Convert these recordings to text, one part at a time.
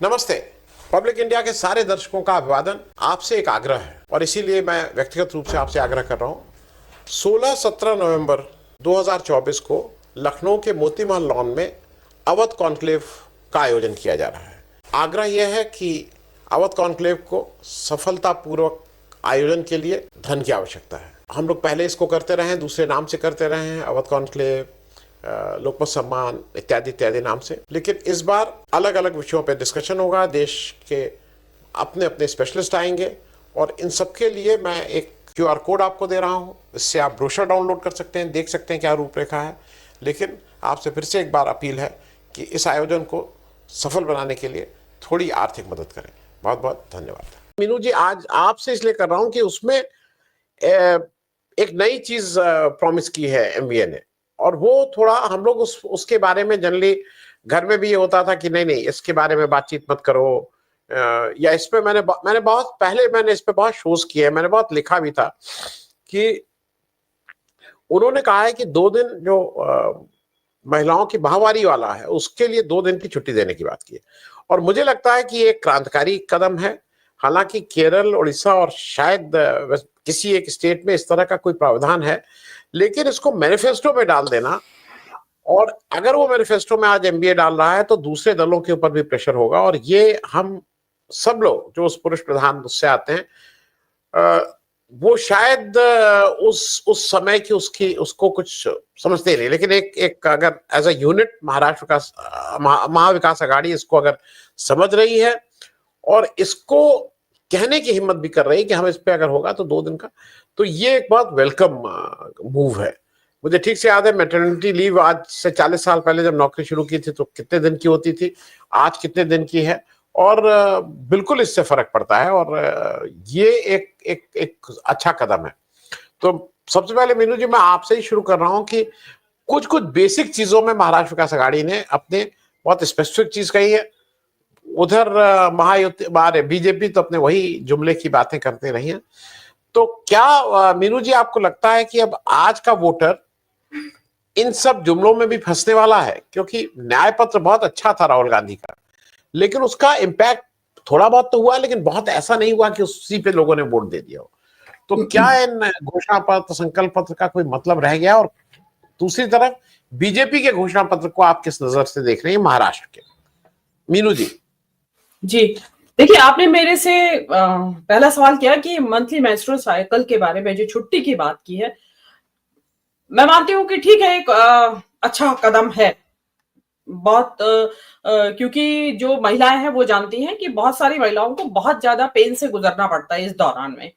नमस्ते। Public India के सारे दर्शकों का अभिवादन। आपसे एक आग्रह है और इसीलिए मैं व्यक्तिगत रूप से आपसे आग्रह कर रहा हूं। 16-17 नवंबर 2024 को लखनऊ के मोती महल लॉन में अवध कॉन्क्लेव का आयोजन किया जा रहा है। आग्रह यह है कि अवध कॉन्क्लेव को सफलतापूर्वक आयोजन के लिए धन की आवश्यकता है। हम लोग पहले इसको करते रहे हैं, दूसरे नाम से करते रहे हैं, अवध कॉन्क्लेव, लोकमत सम्मान इत्यादि इत्यादि नाम से। लेकिन इस बार अलग अलग विषयों पर डिस्कशन होगा। देश के अपने अपने स्पेशलिस्ट आएंगे और इन सबके लिए मैं एक QR कोड आपको दे रहा हूं। इससे आप ब्रोशर डाउनलोड कर सकते हैं, देख सकते हैं क्या रूपरेखा है। लेकिन आपसे फिर से एक बार अपील है कि इस आयोजन को सफल बनाने के लिए थोड़ी आर्थिक मदद करें। बहुत बहुत धन्यवाद। मीनू जी, आज आपसे इसलिए कर रहा हूं कि उसमें एक नई चीज प्रॉमिस की है MBA ने, और वो थोड़ा हम लोग उसके बारे में जनरली घर में भी ये होता था कि नहीं नहीं इसके बारे में बातचीत मत करो, या इस पे मैंने बहुत पहले मैंने इस पे बहुत शोज किए हैं, मैंने बहुत लिखा भी था कि उन्होंने कहा है कि 2 दिन जो महिलाओं की माहवारी वाला है उसके लिए 2 दिन की छुट्टी देने की बात की है। और मुझे लगता है कि ये एक क्रांतिकारी कदम है। हालांकि केरल, उड़ीसा और शायद किसी एक स्टेट में इस तरह का कोई प्रावधान है, लेकिन इसको मैनिफेस्टो में डाल देना, और अगर वो मैनिफेस्टो में आज MBA डाल रहा है तो दूसरे दलों के ऊपर भी प्रेशर होगा। और ये हम सब लोग जो उस पुरुष प्रधान उससे आते हैं, वो शायद उस समय की उसको कुछ समझते नहीं। लेकिन एक अगर एज अ यूनिट महाराष्ट्र विकास महाविकास आघाड़ी इसको अगर समझ रही है और इसको कहने की हिम्मत भी कर रही है कि हम इस पे अगर होगा तो 2 दिन का, तो ये एक बहुत वेलकम मूव है। मुझे ठीक से याद है मैटरनिटी लीव आज से 40 साल पहले जब नौकरी शुरू की थी तो कितने दिन की होती थी, आज कितने दिन की है, और बिल्कुल इससे फर्क पड़ता है। और ये एक अच्छा कदम है। तो सबसे पहले मीनू जी मैं आपसे ही शुरू कर रहा हूं कि कुछ कुछ बेसिक चीजों में महाराष्ट्र विकास आघाड़ी ने अपने बहुत स्पेसिफिक चीज कही है। उधर महायुति BJP तो अपने वही जुमले की बातें करते रही है। तो क्या मीनू जी आपको लगता है कि अब आज का वोटर इन सब जुमलों में भी फंसने वाला है? क्योंकि न्याय पत्र बहुत अच्छा था राहुल गांधी का, लेकिन उसका इम्पैक्ट थोड़ा बहुत तो हुआ, लेकिन बहुत ऐसा नहीं हुआ कि उसी पे लोगों ने वोट दे दिया हो। तो क्या इन घोषणा पत्र, संकल्प पत्र का कोई मतलब रह गया? और दूसरी तरफ BJP के घोषणा पत्र को आप किस नजर से देख रहे हैं महाराष्ट्र के? मीनू जी। जी, देखिए आपने मेरे से पहला सवाल किया कि मंथली मेंस्ट्रुअल साइकिल के बारे में जो छुट्टी की बात की है। मैं मानती हूँ कि ठीक है, एक अच्छा कदम है। बहुत क्योंकि जो महिलाएं हैं वो जानती हैं कि बहुत सारी महिलाओं को बहुत ज्यादा पेन से गुजरना पड़ता है इस दौरान में।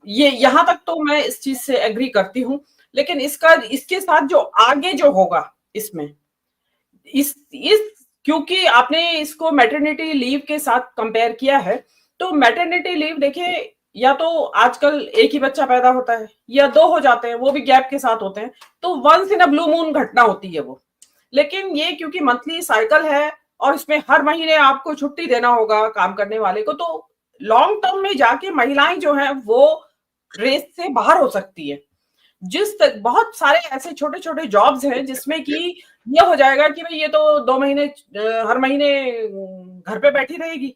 ये यहाँ तक तो मैं इस चीज से एग्री करती हूँ। लेकिन इसके साथ जो आगे जो होगा इसमें, इस क्योंकि आपने इसको मैटरनिटी लीव के साथ कंपेयर किया है, तो मैटरनिटी लीव देखिए, या तो आजकल एक ही बच्चा पैदा होता है या 2 हो जाते हैं, वो भी गैप के साथ होते हैं, तो once in a blue moon घटना होती है वो। लेकिन ये क्योंकि मंथली साइकिल है और इसमें हर महीने आपको छुट्टी देना होगा काम करने वाले को, तो लॉन्ग टर्म में जाके महिलाएं जो है वो रेस से बाहर हो सकती है। बहुत सारे ऐसे छोटे छोटे जॉब्स हैं जिसमें कि ये हो जाएगा कि भाई ये तो 2 महीने हर महीने घर पे बैठी रहेगी।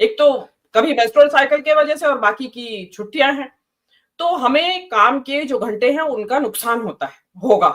एक तो कभी मेंस्ट्रुअल साइकिल की वजह से और बाकी की छुट्टियां हैं, तो हमें काम के जो घंटे हैं उनका नुकसान होगा।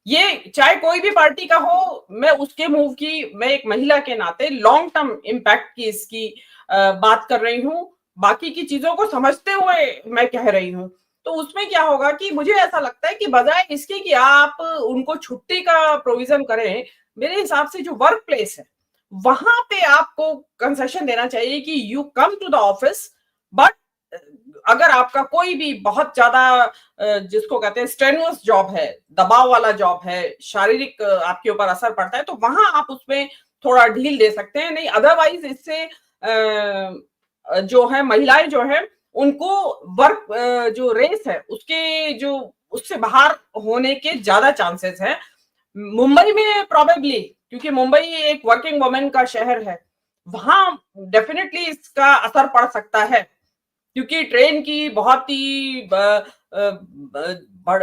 ये चाहे कोई भी पार्टी का हो, मैं उसके मूव की, मैं एक महिला के नाते लॉन्ग टर्म इम्पैक्ट की इसकी बात कर रही हूँ। बाकी की चीजों को समझते हुए मैं कह रही हूँ। तो उसमें क्या होगा कि मुझे ऐसा लगता है कि बजाय इसके कि आप उनको छुट्टी का प्रोविजन करें, मेरे हिसाब से जो वर्क प्लेस है वहां पे आपको कंसेशन देना चाहिए कि you come to the office, but अगर आपका कोई भी बहुत ज्यादा जिसको कहते हैं स्ट्रेनुअस जॉब है, दबाव वाला जॉब है, शारीरिक आपके ऊपर असर पड़ता है, तो वहां आप उसमें थोड़ा ढील दे सकते हैं। नहीं अदरवाइज इससे जो है महिलाएं जो है उनको वर्क जो रेस है उससे बाहर होने के ज्यादा चांसेस हैं। मुंबई में प्रोबेबली, क्योंकि मुंबई एक वर्किंग वुमेन का शहर है, वहां डेफिनेटली इसका असर पड़ सकता है, क्योंकि ट्रेन की बहुत ही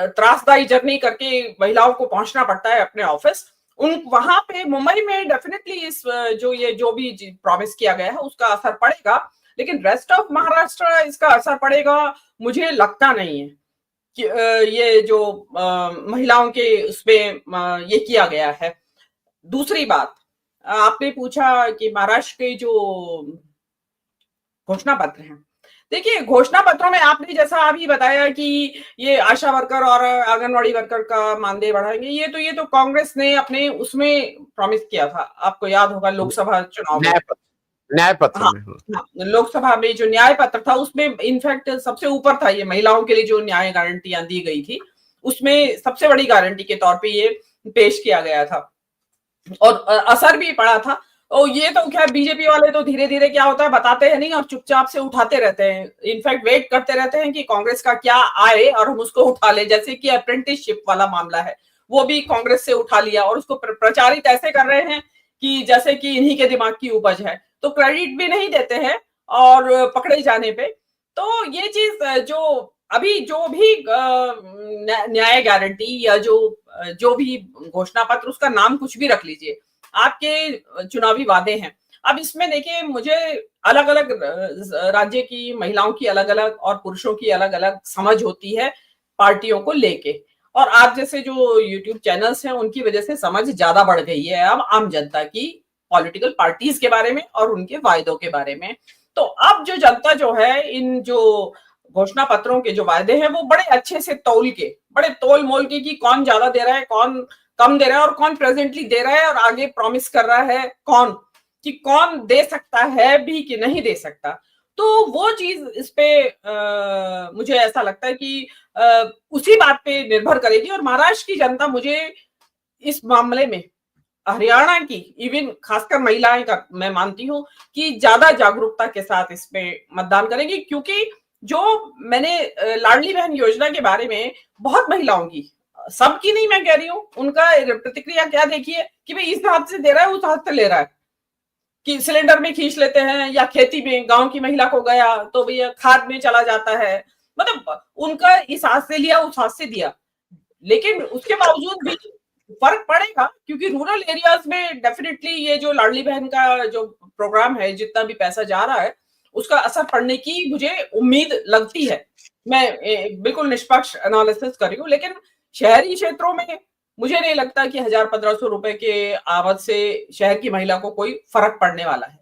त्रासदायी जर्नी करके महिलाओं को पहुंचना पड़ता है अपने ऑफिस। उन वहां पे मुंबई में डेफिनेटली इस जो भी प्रॉमिस किया गया है उसका असर पड़ेगा, लेकिन रेस्ट ऑफ महाराष्ट्र इसका असर पड़ेगा मुझे लगता नहीं है कि ये जो महिलाओं के उसमें ये किया गया है। दूसरी बात, आपने पूछा कि महाराष्ट्र के जो घोषणा पत्र हैं, देखिए घोषणा पत्रों में आपने जैसा अभी बताया कि ये आशा वर्कर और आंगनवाड़ी वर्कर का मानदेय बढ़ाएंगे, ये तो कांग्रेस ने अपने उसमें प्रॉमिस किया था, आपको याद होगा लोकसभा चुनाव में। न्याय पत्र हाँ, में हाँ, लोकसभा में जो न्याय पत्र था उसमें इनफैक्ट सबसे ऊपर था ये महिलाओं के लिए जो न्याय गारंटियां दी गई थी, उसमें सबसे बड़ी गारंटी के तौर पे ये पेश किया गया था और असर भी पड़ा था। और ये तो खैर बीजेपी वाले तो धीरे धीरे क्या होता है बताते हैं नहीं और चुपचाप से उठाते रहते हैं, इनफैक्ट वेट करते रहते हैं कि कांग्रेस का क्या आए और हम उसको उठा ले, जैसे कि अप्रेंटिसशिप वाला मामला है वो भी कांग्रेस से उठा लिया और उसको प्रचारित ऐसे कर रहे हैं कि जैसे कि इन्हीं के दिमाग की उपज है, तो क्रेडिट भी नहीं देते हैं और पकड़े जाने पे। तो ये चीज जो अभी जो भी न्याय गारंटी या जो भी घोषणा पत्र, उसका नाम कुछ भी रख लीजिए, आपके चुनावी वादे हैं। अब इसमें देखिए मुझे अलग अलग राज्य की महिलाओं की अलग अलग और पुरुषों की अलग अलग समझ होती है पार्टियों को लेके, और आप जैसे जो यूट्यूब चैनल्स हैं उनकी वजह से समझ ज्यादा बढ़ गई है अब आम जनता की पॉलिटिकल पार्टीज के बारे में और उनके वायदों के बारे में। तो अब जो जनता जो है इन जो घोषणा पत्रों के जो वायदे हैं वो बड़े अच्छे से तौल के, बड़े तोल मोल के कि कौन ज्यादा दे रहा है कौन कम दे रहा है और कौन प्रेजेंटली दे रहा है और आगे प्रॉमिस कर रहा है कौन, कि कौन दे सकता है भी कि नहीं दे सकता। तो वो चीज इस पे मुझे ऐसा लगता है कि उसी बात पे निर्भर करेगी और महाराष्ट्र की जनता मुझे इस मामले में हरियाणा की इवन खासकर महिलाएं का मैं मानती हूं कि ज्यादा जागरूकता के साथ इस पे मतदान करेंगी, क्योंकि जो मैंने लाडली बहन योजना के बारे में बहुत महिलाओं की, सबकी नहीं मैं कह रही हूँ, उनका प्रतिक्रिया क्या देखिए कि भाई इस हाथ से दे रहा है उस हाथ से ले रहा है, कि सिलेंडर में खींच लेते हैं या खेती में गांव की महिला को गया तो भैया खाद में चला जाता है, मतलब उनका इस हाथ से लिया उस हाथ से दिया। लेकिन उसके बावजूद भी फर्क पड़ेगा क्योंकि रूरल एरियाज में डेफिनेटली ये जो लाडली बहन का जो प्रोग्राम है जितना भी पैसा जा रहा है उसका असर पड़ने की मुझे उम्मीद लगती है। मैं बिल्कुल निष्पक्ष एनालिसिस कर रही हूँ, लेकिन शहरी क्षेत्रों में मुझे नहीं लगता कि 1,000-1,500 रुपए के आवत से शहर की महिला को कोई फर्क पड़ने वाला है,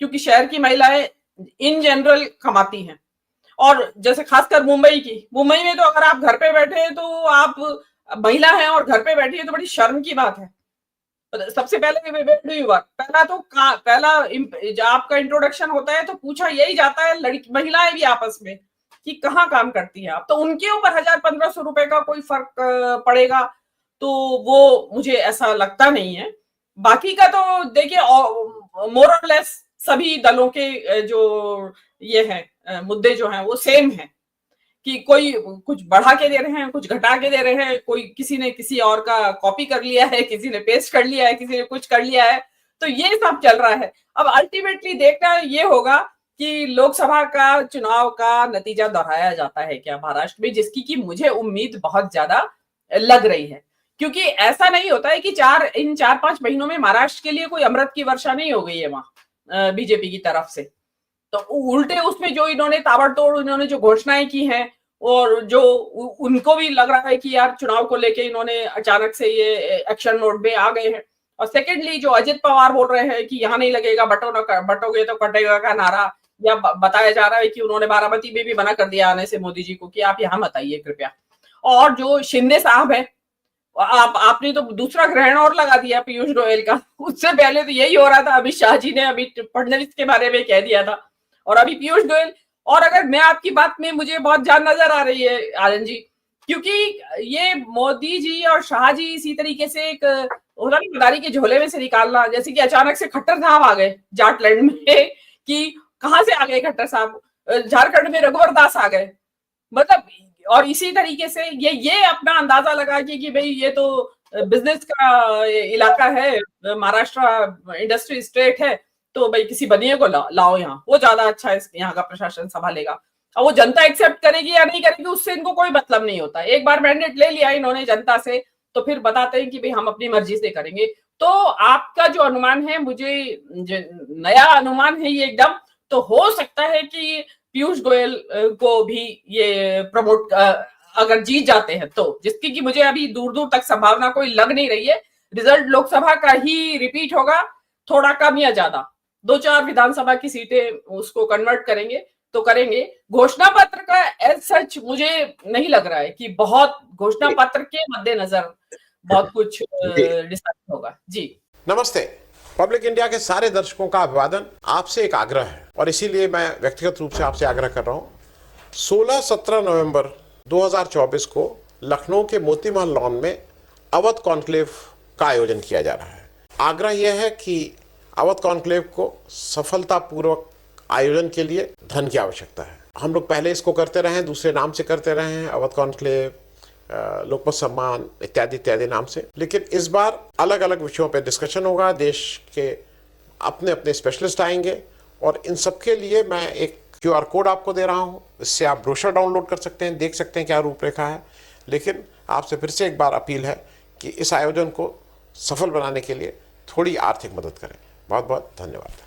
क्योंकि शहर की महिलाएं इन जनरल कमाती हैं। और जैसे खासकर मुंबई में तो अगर आप घर पे बैठे हैं तो आप महिला हैं और घर पे बैठी है तो बड़ी शर्म की बात है। सबसे पहले पहला तो पहला आपका इंट्रोडक्शन होता है तो पूछा यही जाता है लड़की महिलाएं भी आपस में कि कहाँ काम करती है आप, तो उनके ऊपर 1,000-1,500 रुपए का कोई फर्क पड़ेगा तो वो मुझे ऐसा लगता नहीं है। बाकी का तो देखिए मोर और लेस सभी दलों के जो ये है मुद्दे जो हैं वो सेम है कि कोई कुछ बढ़ा के दे रहे हैं कुछ घटा के दे रहे हैं, कोई किसी ने किसी और का कॉपी कर लिया है, किसी ने पेस्ट कर लिया है, किसी ने कुछ कर लिया है, तो ये सब चल रहा है। अब अल्टीमेटली देखना ये होगा कि लोकसभा का चुनाव का नतीजा दोहराया जाता है क्या महाराष्ट्र में, जिसकी की मुझे उम्मीद बहुत ज्यादा लग रही है, क्योंकि ऐसा नहीं होता है कि इन 4-5 महीनों में महाराष्ट्र के लिए कोई अमृत की वर्षा नहीं हो गई है वहां बीजेपी की तरफ से। तो उल्टे उसमें जो इन्होंने ताबड़तोड़ इन्होंने जो घोषणाएं की हैं और जो उनको भी लग रहा है कि यार चुनाव को लेके इन्होंने अचानक से ये एक्शन मोड में आ गए हैं। और सेकेंडली जो अजित पवार बोल रहे हैं कि यहाँ नहीं लगेगा बटोगे तो कटेगा का नारा, या बताया जा रहा है कि उन्होंने बारामती में भी मना कर दिया आने से मोदी जी को कि आप यहाँ मत आइए कृपया। और जो शिंदे साहब है आपने तो दूसरा ग्रहण और लगा दिया पीयूष गोयल का, उससे पहले तो यही हो रहा था, अमित शाह जी ने अभी फडणवीस के बारे में कह दिया था और अभी पीयूष गोयल। और अगर मैं आपकी बात में मुझे बहुत जान नजर आ रही है आनंद जी, क्योंकि ये मोदी जी और शाह जी इसी तरीके से एक गद्दारी के झोले में से निकालना, जैसे कि अचानक से खट्टर साहब आ गए जाटलैंड में कि कहां से आ गए खट्टर साहब, झारखंड में रघुवर दास आ गए, मतलब और इसी तरीके से ये अपना अंदाजा लगा कि भाई ये तो बिजनेस का इलाका है, महाराष्ट्र इंडस्ट्री स्टेट है, तो भाई किसी बनिए को लाओ यहाँ, वो ज्यादा अच्छा है, यहाँ का प्रशासन संभालेगा। अब वो जनता एक्सेप्ट करेगी या नहीं करेगी उससे इनको कोई मतलब नहीं होता। एक बार मैंडेट ले लिया इन्होंने जनता से तो फिर बताते हैं कि भाई हम अपनी मर्जी से करेंगे, तो आपका जो अनुमान है, मुझे नया अनुमान है ये एकदम, तो हो सकता है कि पीयूष गोयल को भी ये प्रमोट अगर जीत जाते हैं तो, जिसकी कि मुझे अभी दूर दूर तक संभावना कोई लग नहीं रही है। रिजल्ट लोकसभा का ही रिपीट होगा, थोड़ा कम या ज्यादा, 2-4 विधानसभा की सीटें उसको कन्वर्ट करेंगे तो करेंगे। घोषणा पत्र का एज सच मुझे नहीं लग रहा है कि बहुत घोषणा पत्र के मद्देनजर बहुत कुछ डिसाइड होगा। जी नमस्ते। पब्लिक इंडिया के सारे दर्शकों का अभिवादन। आपसे एक आग्रह है और इसीलिए मैं व्यक्तिगत रूप से आपसे आग्रह कर रहा हूं। 16-17 नवंबर 2024 को लखनऊ के मोती महल लॉन में अवध कॉन्क्लेव का आयोजन किया जा रहा है। आग्रह यह है कि अवध कॉन्क्लेव को सफलतापूर्वक आयोजन के लिए धन की आवश्यकता है। हम लोग पहले इसको करते रहे हैं, दूसरे नाम से करते रहे हैं, अवध कॉन्क्लेव, लोकमत सम्मान इत्यादि इत्यादि नाम से, लेकिन इस बार अलग अलग विषयों पर डिस्कशन होगा। देश के अपने अपने स्पेशलिस्ट आएंगे और इन सबके लिए मैं एक QR कोड आपको दे रहा हूं। इससे आप ब्रोशर डाउनलोड कर सकते हैं, देख सकते हैं क्या रूपरेखा है। लेकिन आपसे फिर से एक बार अपील है कि इस आयोजन को सफल बनाने के लिए थोड़ी आर्थिक मदद करें। बहुत बहुत धन्यवाद।